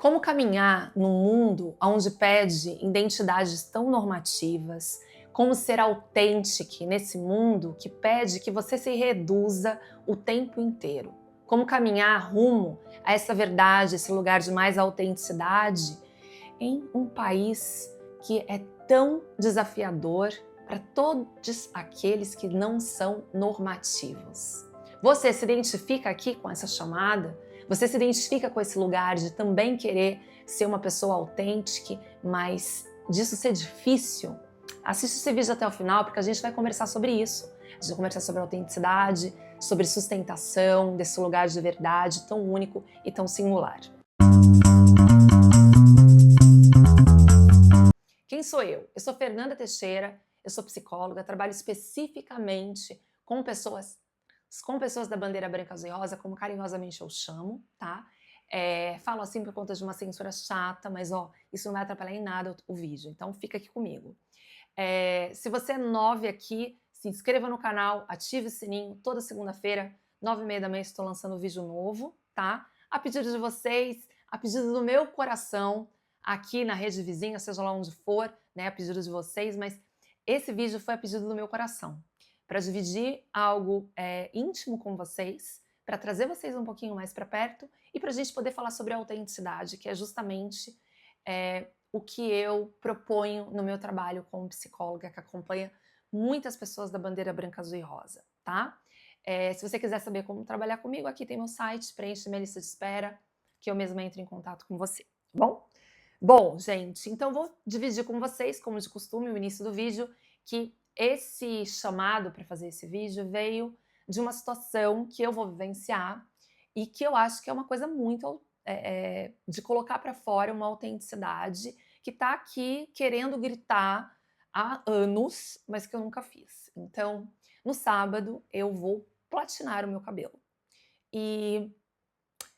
Como caminhar num mundo onde pede identidades tão normativas? Como ser autêntico nesse mundo que pede que você se reduza o tempo inteiro? Como caminhar rumo a essa verdade, esse lugar de mais autenticidade em um país que é tão desafiador para todos aqueles que não são normativos? Você se identifica aqui com essa chamada? Você se identifica com esse lugar de também querer ser uma pessoa autêntica, mas disso ser difícil? Assiste esse vídeo até o final, porque a gente vai conversar sobre isso. A gente vai conversar sobre autenticidade, sobre sustentação desse lugar de verdade tão único e tão singular. Quem sou eu? Eu sou Fernanda Teixeira, eu sou psicóloga, trabalho especificamente com pessoas da bandeira branca, azul e rosa, como carinhosamente eu chamo, tá? Falo assim por conta de uma censura chata, mas isso não vai atrapalhar em nada o vídeo, então fica aqui comigo. Se você é nove aqui, se inscreva no canal, ative o sininho, toda segunda-feira, 9h30 da manhã, estou lançando um vídeo novo, tá? A pedido de vocês, a pedido do meu coração, aqui na rede vizinha, seja lá onde for, né, a pedido de vocês, mas esse vídeo foi a pedido do meu coração, para dividir algo íntimo com vocês, para trazer vocês um pouquinho mais para perto e para a gente poder falar sobre a autenticidade, que é justamente o que eu proponho no meu trabalho como psicóloga, que acompanha muitas pessoas da bandeira branca, azul e rosa, tá? Se você quiser saber como trabalhar comigo, aqui tem meu site, preenche minha lista de espera, que eu mesma entro em contato com você, tá bom? Bom, gente, então vou dividir com vocês, como de costume, o início do vídeo, que esse chamado para fazer esse vídeo veio de uma situação que eu vou vivenciar e que eu acho que é uma coisa muito de colocar para fora uma autenticidade que está aqui querendo gritar há anos, mas que eu nunca fiz. Então, no sábado, eu vou platinar o meu cabelo. E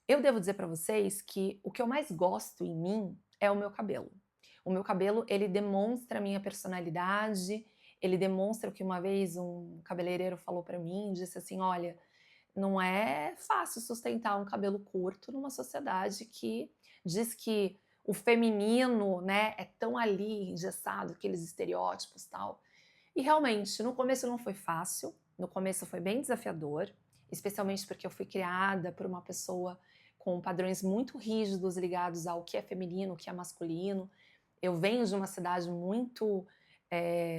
eu devo dizer para vocês que o que eu mais gosto em mim é o meu cabelo. O meu cabelo, ele demonstra a minha personalidade, ele demonstra o que uma vez um cabeleireiro falou para mim, disse assim: olha, não é fácil sustentar um cabelo curto numa sociedade que diz que o feminino, né, é tão ali engessado, aqueles estereótipos e tal. E realmente, no começo não foi fácil, no começo foi bem desafiador, especialmente porque eu fui criada por uma pessoa com padrões muito rígidos ligados ao que é feminino, o que é masculino. Eu venho de uma cidade muito,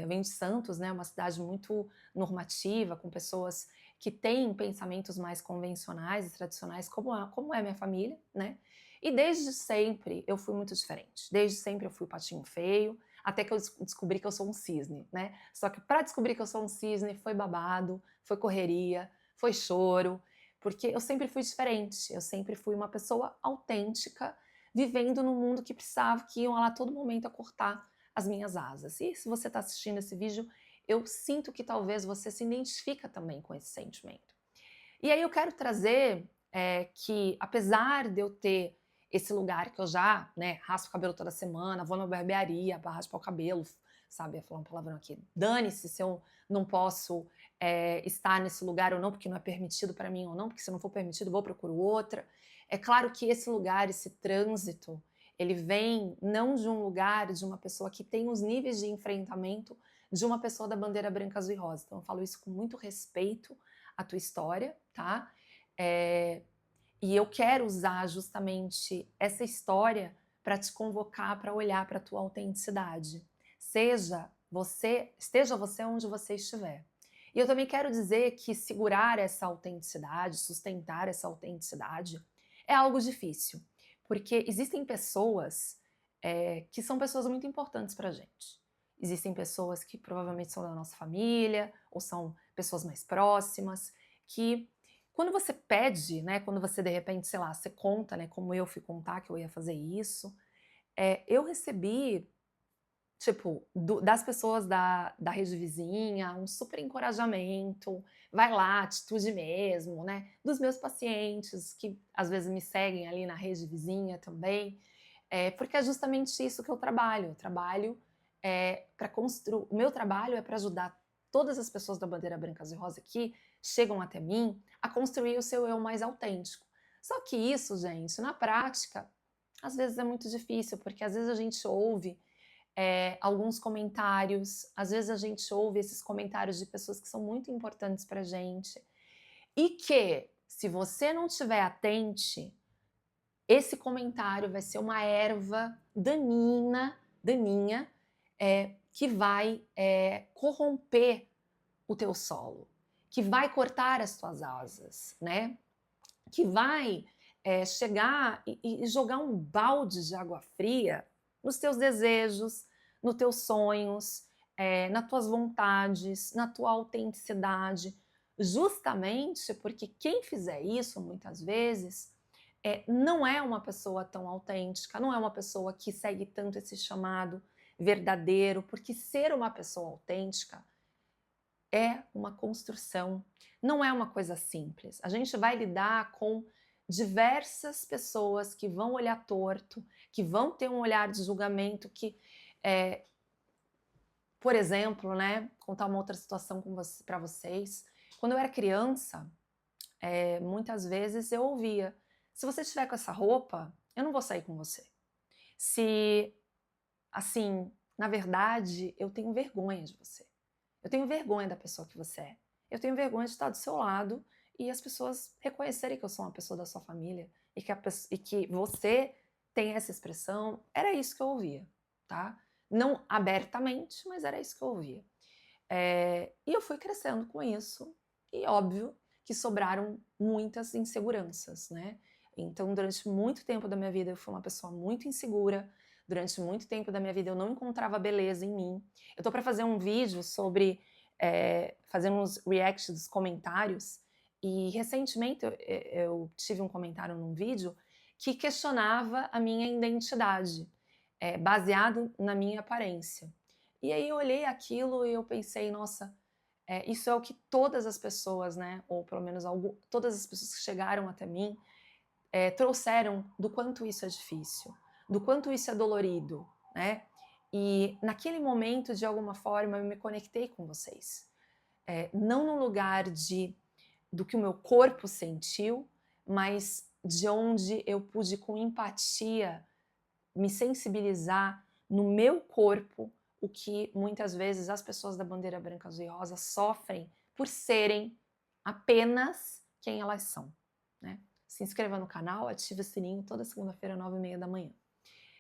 venho de Santos, né, uma cidade muito normativa, com pessoas que têm pensamentos mais convencionais e tradicionais, como é minha família, né? E desde sempre eu fui muito diferente. Desde sempre eu fui o patinho feio, até que eu descobri que eu sou um cisne, né? Só que para descobrir que eu sou um cisne foi babado, foi correria, foi choro, porque eu sempre fui diferente, eu sempre fui uma pessoa autêntica, vivendo num mundo que precisava, que iam lá a todo momento a cortar as minhas asas. E se você está assistindo esse vídeo, eu sinto que talvez você se identifica também com esse sentimento. E aí eu quero trazer que, apesar de eu ter esse lugar que eu já, né, raspo o cabelo toda semana, vou na barbearia para raspar o cabelo, sabe, ia falar um palavrão aqui, dane-se se eu não posso estar nesse lugar ou não, porque não é permitido para mim ou não, porque se não for permitido vou procurar outra. É claro que esse lugar, esse trânsito, ele vem não de um lugar de uma pessoa que tem os níveis de enfrentamento de uma pessoa da bandeira branca, azul e rosa. Então eu falo isso com muito respeito à tua história, tá? E eu quero usar justamente essa história para te convocar para olhar para a tua autenticidade. Esteja você onde você estiver. E eu também quero dizer que segurar essa autenticidade, sustentar essa autenticidade, é algo difícil, porque existem pessoas que são pessoas muito importantes para a gente. Existem pessoas que provavelmente são da nossa família, ou são pessoas mais próximas, que quando você pede, né, quando você de repente, sei lá, você conta, né, como eu fui contar que eu ia fazer isso, eu recebi, tipo, das pessoas da rede vizinha, um super encorajamento, vai lá, atitude mesmo, né, dos meus pacientes que às vezes me seguem ali na rede vizinha também, porque é justamente isso que eu trabalho para construir, o meu trabalho é para ajudar todas as pessoas da bandeira branca, azul e rosa que chegam até mim a construir o seu eu mais autêntico. Só que isso, gente, na prática, Às vezes é muito difícil, porque às vezes a gente ouve alguns comentários, às vezes a gente ouve esses comentários de pessoas que são muito importantes pra gente, e que, se você não estiver atente, esse comentário vai ser uma erva daninha, que vai corromper o teu solo, que vai cortar as tuas asas, né? Que vai chegar e jogar um balde de água fria nos teus desejos, nos teus sonhos, nas tuas vontades, na tua autenticidade, justamente porque quem fizer isso, muitas vezes, não é uma pessoa tão autêntica, não é uma pessoa que segue tanto esse chamado verdadeiro, porque ser uma pessoa autêntica é uma construção, não é uma coisa simples. A gente vai lidar com diversas pessoas que vão olhar torto, que vão ter um olhar de julgamento, que, por exemplo, né, contar uma outra situação para vocês. Quando eu era criança, muitas vezes eu ouvia: se você estiver com essa roupa, eu não vou sair com você. Se, assim, na verdade, eu tenho vergonha de você. Eu tenho vergonha da pessoa que você é. Eu tenho vergonha de estar do seu lado e as pessoas reconhecerem que eu sou uma pessoa da sua família e que você tem essa expressão. Era isso que eu ouvia, tá? Não abertamente, mas era isso que eu ouvia. E eu fui crescendo com isso e óbvio que sobraram muitas inseguranças, né? Então, durante muito tempo da minha vida, eu fui uma pessoa muito insegura. Durante muito tempo da minha vida, eu não encontrava beleza em mim. Eu tô para fazer um vídeo sobre fazer uns reacts dos comentários. E recentemente eu tive um comentário num vídeo que questionava a minha identidade, baseado na minha aparência. E aí eu olhei aquilo e eu pensei, nossa, isso é o que todas as pessoas, né, ou pelo menos todas as pessoas que chegaram até mim, trouxeram do quanto isso é difícil, do quanto isso é dolorido, né? E naquele momento, de alguma forma, eu me conectei com vocês. Não no lugar do que o meu corpo sentiu, mas de onde eu pude, com empatia, me sensibilizar no meu corpo, o que muitas vezes as pessoas da bandeira branca, azul e rosa sofrem por serem apenas quem elas são, né? Se inscreva no canal, ative o sininho toda segunda-feira, 9h30 da manhã.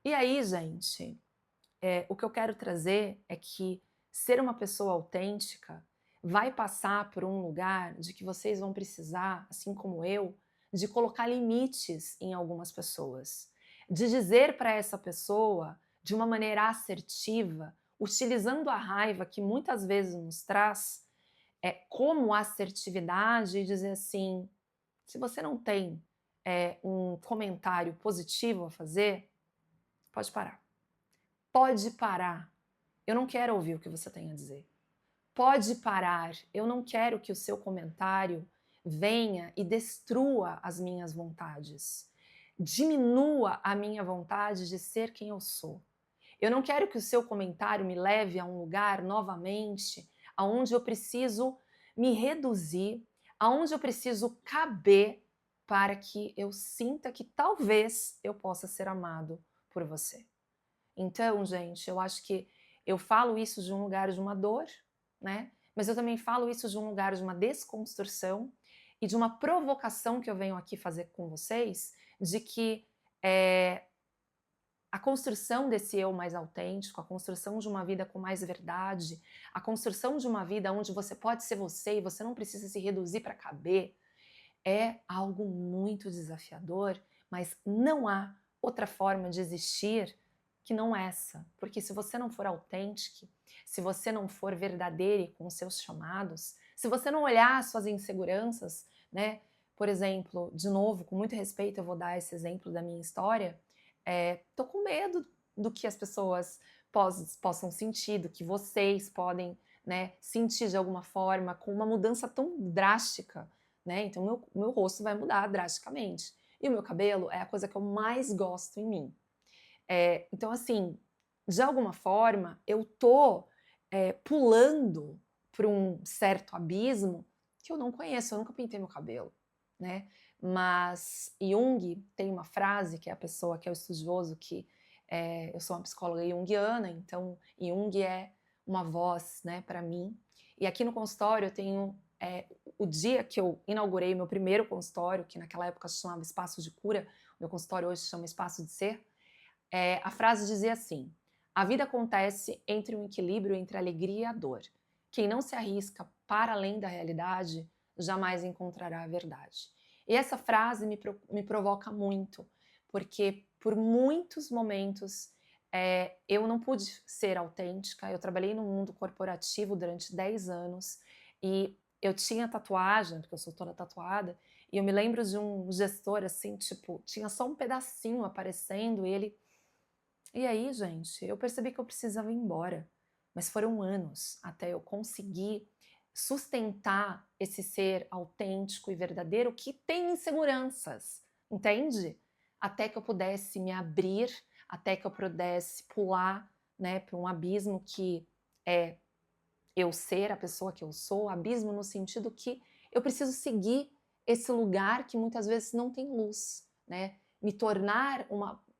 E aí, gente, o que eu quero trazer é que ser uma pessoa autêntica vai passar por um lugar de que vocês vão precisar, assim como eu, de colocar limites em algumas pessoas. De dizer para essa pessoa, de uma maneira assertiva, utilizando a raiva que muitas vezes nos traz, como assertividade e dizer assim: se você não tem um comentário positivo a fazer, pode parar. Pode parar. Eu não quero ouvir o que você tem a dizer. Pode parar. Eu não quero que o seu comentário venha e destrua as minhas vontades. Diminua a minha vontade de ser quem eu sou. Eu não quero que o seu comentário me leve a um lugar novamente aonde eu preciso me reduzir, aonde eu preciso caber para que eu sinta que talvez eu possa ser amado por você. Então, gente, eu acho que eu falo isso de um lugar de uma dor, né? Mas eu também falo isso de um lugar de uma desconstrução e de uma provocação que eu venho aqui fazer com vocês, de que a construção desse eu mais autêntico, a construção de uma vida com mais verdade, a construção de uma vida onde você pode ser você e você não precisa se reduzir para caber, é algo muito desafiador, mas não há outra forma de existir que não essa. Porque se você não for autêntico, se você não for verdadeiro com os seus chamados, se você não olhar as suas inseguranças, né? Por exemplo, de novo, com muito respeito, eu vou dar esse exemplo da minha história. Tô com medo do que as pessoas possam sentir, do que vocês podem, né, sentir de alguma forma com uma mudança tão drástica, né? Então meu rosto vai mudar drasticamente. E o meu cabelo é a coisa que eu mais gosto em mim. Então, assim, de alguma forma, eu tô pulando para um certo abismo que eu não conheço, eu nunca pintei meu cabelo, né? Mas Jung tem uma frase, que é a pessoa que é o estudioso, eu sou uma psicóloga junguiana, então Jung é uma voz, né, para mim. E aqui no consultório eu tenho o dia que eu inaugurei meu primeiro consultório, que naquela época se chamava Espaço de Cura, meu consultório hoje se chama Espaço de Ser, a frase dizia assim: a vida acontece entre um equilíbrio entre a alegria e a dor. Quem não se arrisca para além da realidade jamais encontrará a verdade. E essa frase me provoca muito, porque por muitos momentos eu não pude ser autêntica. Eu trabalhei no mundo corporativo durante 10 anos e eu tinha tatuagem, porque eu sou toda tatuada, e eu me lembro de um gestor assim, tipo, tinha só um pedacinho aparecendo, e aí, gente, eu percebi que eu precisava ir embora. Mas foram anos até eu conseguir sustentar esse ser autêntico e verdadeiro que tem inseguranças, entende? Até que eu pudesse me abrir, até que eu pudesse pular, né, para um abismo que é eu ser a pessoa que eu sou, abismo no sentido que eu preciso seguir esse lugar que muitas vezes não tem luz, né? Me tornar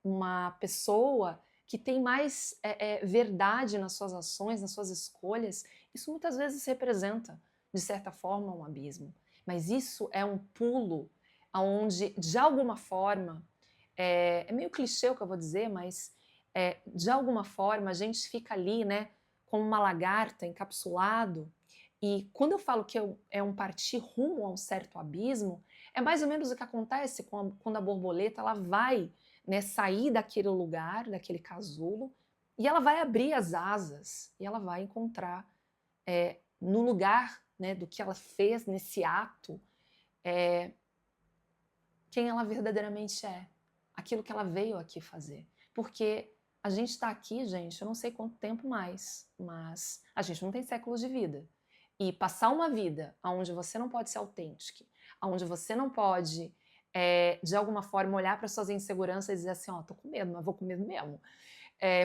uma pessoa que tem mais verdade nas suas ações, nas suas escolhas, isso muitas vezes representa, de certa forma, um abismo. Mas isso é um pulo aonde, de alguma forma, é meio clichê o que eu vou dizer, mas de alguma forma a gente fica ali, né, como uma lagarta encapsulado. E quando eu falo que é um partir rumo a um certo abismo, é mais ou menos o que acontece quando a borboleta ela vai, né, sair daquele lugar, daquele casulo, e ela vai abrir as asas e ela vai encontrar no lugar, né, do que ela fez nesse ato, quem ela verdadeiramente é, aquilo que ela veio aqui fazer. Porque a gente está aqui, gente, eu não sei quanto tempo mais, mas a gente não tem séculos de vida. E passar uma vida onde você não pode ser autêntica, onde você não pode, de alguma forma, olhar para suas inseguranças e dizer assim, ó, tô com medo, mas vou com medo mesmo.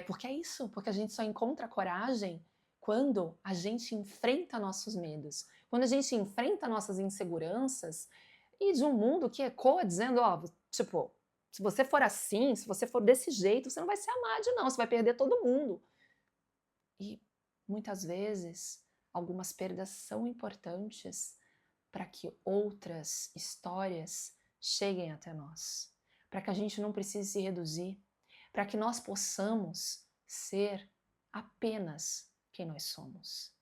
Porque é isso, porque a gente só encontra coragem quando a gente enfrenta nossos medos, quando a gente enfrenta nossas inseguranças e de um mundo que ecoa dizendo, ó, tipo, se você for assim, se você for desse jeito, você não vai ser amado, não, você vai perder todo mundo. E muitas vezes, algumas perdas são importantes para que outras histórias cheguem até nós, para que a gente não precise se reduzir, para que nós possamos ser apenas quem nós somos.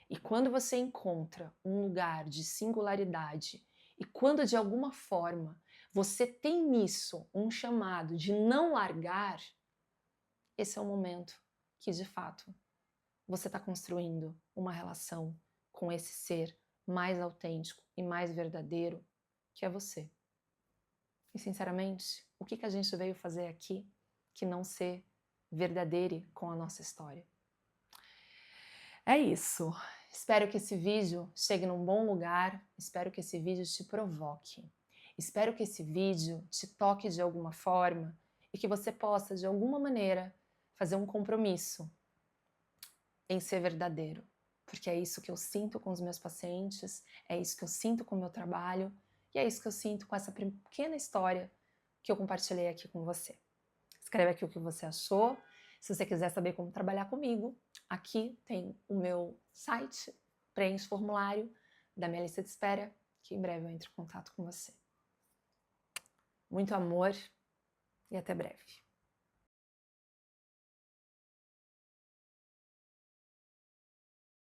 E quando você encontra um lugar de singularidade e quando de alguma forma você tem nisso um chamado de não largar, esse é o momento que de fato você está construindo uma relação com esse ser mais autêntico e mais verdadeiro que é você. E sinceramente, o que a gente veio fazer aqui que não ser verdadeiro com a nossa história? É isso. Espero que esse vídeo chegue num bom lugar, espero que esse vídeo te provoque. Espero que esse vídeo te toque de alguma forma e que você possa, de alguma maneira, fazer um compromisso em ser verdadeiro. Porque é isso que eu sinto com os meus pacientes, é isso que eu sinto com o meu trabalho e é isso que eu sinto com essa pequena história que eu compartilhei aqui com você. Escreve aqui o que você achou. Se você quiser saber como trabalhar comigo, aqui tem o meu site, preenche o formulário da minha lista de espera, que em breve eu entro em contato com você. Muito amor e até breve.